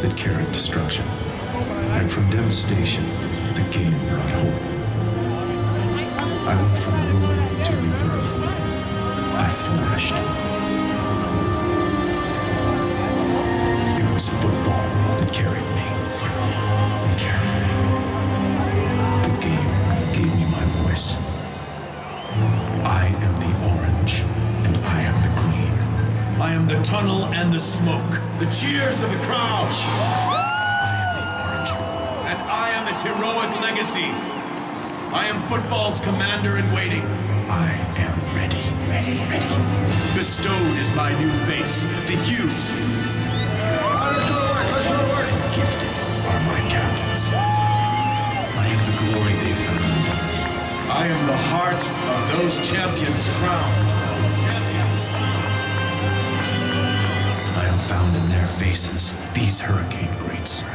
that carried destruction. And from devastation, the game brought hope. I went from ruin to rebirth. I flourished. It was football that carried me. The game gave me my voice. I am the orange, and I am the green. I am the tunnel and the smoke, the cheers of the crowd. I am the orange ball. And I am its heroic legacies. I am football's commander in waiting. I am ready. Bestowed is my new face, the you. And gifted are my captains. I am the glory they found. I am the heart of those champions crowned. I am found in their faces, these hurricane greats.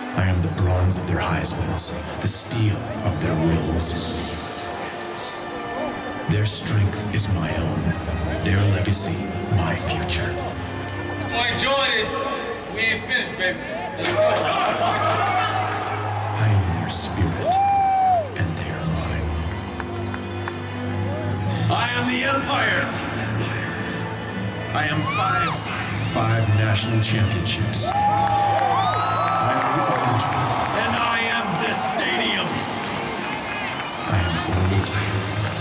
I am the bronze of their Heismans, the steel of their wills. Their strength is my own, their legacy, my future. Boy, enjoy this. We ain't finished, baby. I am their spirit, and they are mine. I am the Empire. I am five national championships. I am the orange ball. and I am this stadium. I am old,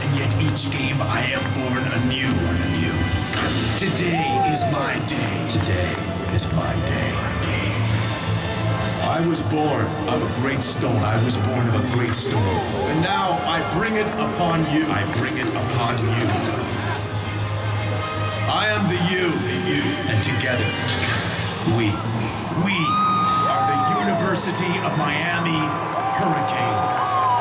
and yet each game I am born anew. Today is my day. Today is my day. I was born of a great stone. I was born of a great storm. And now I bring it upon you. I bring it upon you. I am the you. And together, we are the University of Miami Hurricanes.